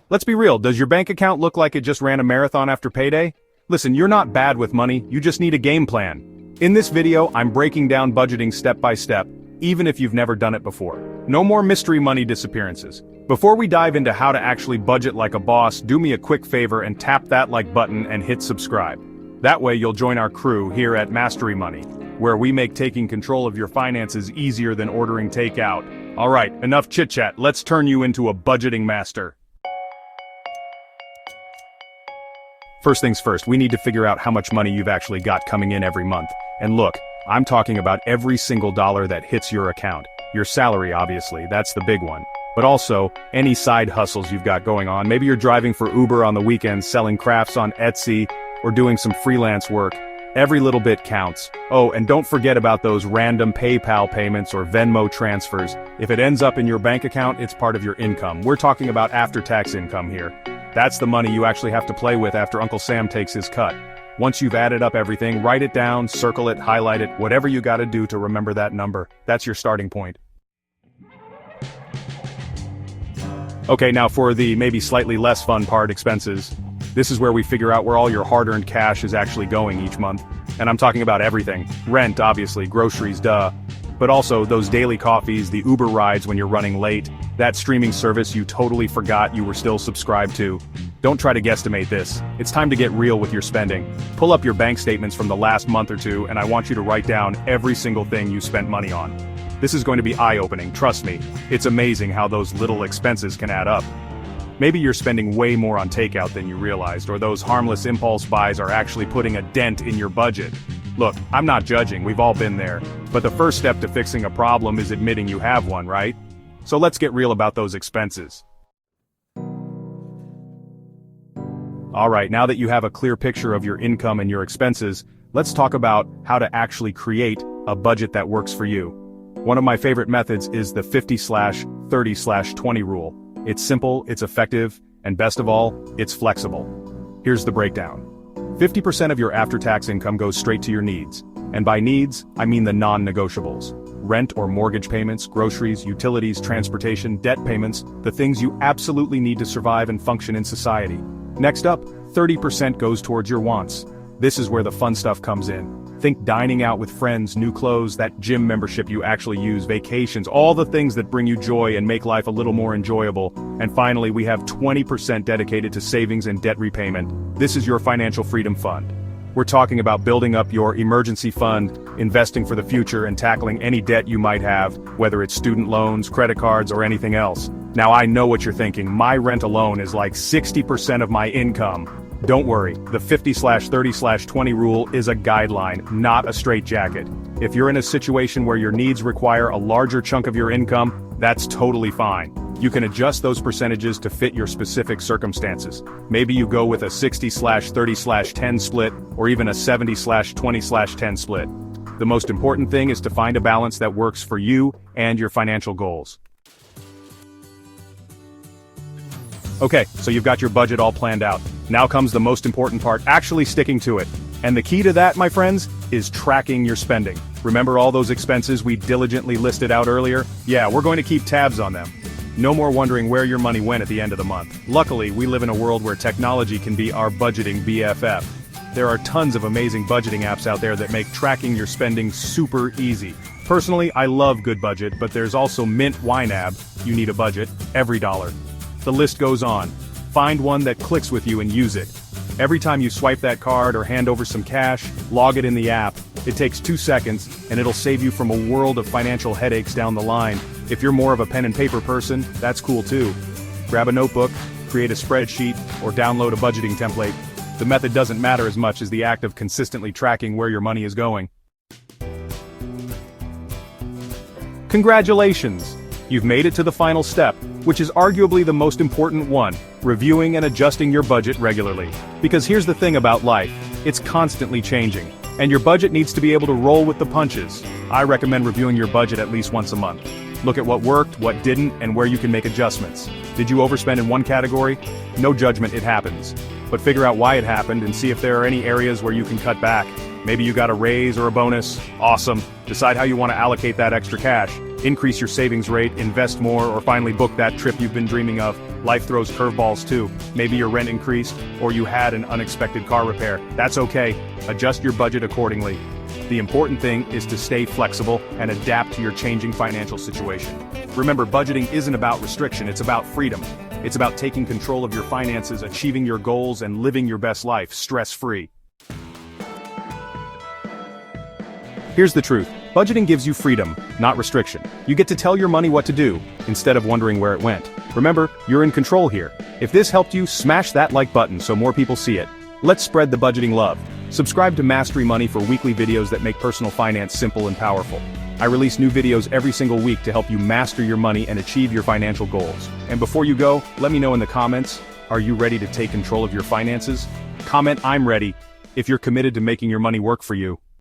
Let's be real, does your bank account look like it just ran a marathon after payday? Listen, you're not bad with money, you just need a game plan. In this video, I'm breaking down budgeting step by step, even if you've never done it before. No more mystery money disappearances. Before we dive into how to actually budget like a boss, do me a quick favor and tap that like button and hit subscribe. That way you'll join our crew here at Mastery Money, where we make taking control of your finances easier than ordering takeout. Alright, enough chit-chat, let's turn you into a budgeting master. First things first, we need to figure out how much money you've actually got coming in every month. And look, I'm talking about every single dollar that hits your account. Your salary, obviously, that's the big one. But also, any side hustles you've got going on. Maybe you're driving for Uber on the weekends, selling crafts on Etsy, or doing some freelance work. Every little bit counts. Oh, and don't forget about those random PayPal payments or Venmo transfers. If it ends up in your bank account, it's part of your income. We're talking about after-tax income here. That's the money you actually have to play with after Uncle Sam takes his cut. Once you've added up everything, write it down, circle it, highlight it, whatever you gotta do to remember that number. That's your starting point. Okay, now for the maybe slightly less fun part, expenses. This is where we figure out where all your hard-earned cash is actually going each month. And I'm talking about everything. Rent, obviously, groceries, duh. But also those daily coffees, the Uber rides when you're running late, that streaming service you totally forgot you were still subscribed to. Don't try to guesstimate this. It's time to get real with your spending. Pull up your bank statements from the last month or two, and I want you to write down every single thing you spent money on. This is going to be eye-opening, trust me. It's amazing how those little expenses can add up. Maybe you're spending way more on takeout than you realized, or those harmless impulse buys are actually putting a dent in your budget. Look, I'm not judging, we've all been there. But the first step to fixing a problem is admitting you have one, right? So let's get real about those expenses. Alright, now that you have a clear picture of your income and your expenses, let's talk about how to actually create a budget that works for you. One of my favorite methods is the 50/30/20 rule. It's simple, it's effective, and best of all, it's flexible. Here's the breakdown. 50% of your after-tax income goes straight to your needs. And by needs, I mean the non-negotiables. Rent or mortgage payments, groceries, utilities, transportation, debt payments, the things you absolutely need to survive and function in society. Next up, 30% goes towards your wants. This is where the fun stuff comes in. Think dining out with friends, new clothes, that gym membership you actually use, vacations, all the things that bring you joy and make life a little more enjoyable. And finally, we have 20% dedicated to savings and debt repayment. This is your financial freedom fund. We're talking about building up your emergency fund, investing for the future, and tackling any debt you might have, whether it's student loans, credit cards, or anything else. Now I know what you're thinking, my rent alone is like 60% of my income. Don't worry, the 50/30/20 rule is a guideline, not a straitjacket. If you're in a situation where your needs require a larger chunk of your income, that's totally fine. You can adjust those percentages to fit your specific circumstances. Maybe you go with a 60/30/10 split, or even a 70/20/10 split. The most important thing is to find a balance that works for you and your financial goals. Okay, so you've got your budget all planned out. Now comes the most important part, actually sticking to it. And the key to that, my friends, is tracking your spending. Remember all those expenses we diligently listed out earlier? Yeah, we're going to keep tabs on them. No more wondering where your money went at the end of the month. Luckily, we live in a world where technology can be our budgeting BFF. There are tons of amazing budgeting apps out there that make tracking your spending super easy. Personally, I love Good Budget, but there's also Mint YNAB, you need a budget, every dollar. The list goes on. Find one that clicks with you and use it. Every time you swipe that card or hand over some cash, log it in the app. It takes 2 seconds, and it'll save you from a world of financial headaches down the line. If you're more of a pen and paper person, that's cool too. Grab a notebook, create a spreadsheet, or download a budgeting template. The method doesn't matter as much as the act of consistently tracking where your money is going. Congratulations! You've made it to the final step, which is arguably the most important one, reviewing and adjusting your budget regularly. Because here's the thing about life, it's constantly changing, and your budget needs to be able to roll with the punches. I recommend reviewing your budget at least once a month. Look at what worked, what didn't, and where you can make adjustments. Did you overspend in one category? No judgment, it happens. But figure out why it happened and see if there are any areas where you can cut back. Maybe you got a raise or a bonus. Awesome. Decide how you want to allocate that extra cash. increase your savings rate, invest more, or finally book that trip you've been dreaming of. Life throws curveballs too. Maybe your rent increased, or you had an unexpected car repair. That's okay. Adjust your budget accordingly. The important thing is to stay flexible and adapt to your changing financial situation. Remember, budgeting isn't about restriction, it's about freedom. It's about taking control of your finances, achieving your goals, and living your best life, stress-free. Here's the truth. Budgeting gives you freedom, not restriction. You get to tell your money what to do, instead of wondering where it went. Remember, you're in control here. If this helped you, smash that like button so more people see it. Let's spread the budgeting love. Subscribe to Mastery Money for weekly videos that make personal finance simple and powerful. I release new videos every single week to help you master your money and achieve your financial goals. And before you go, let me know in the comments, are you ready to take control of your finances? Comment, I'm ready, if you're committed to making your money work for you.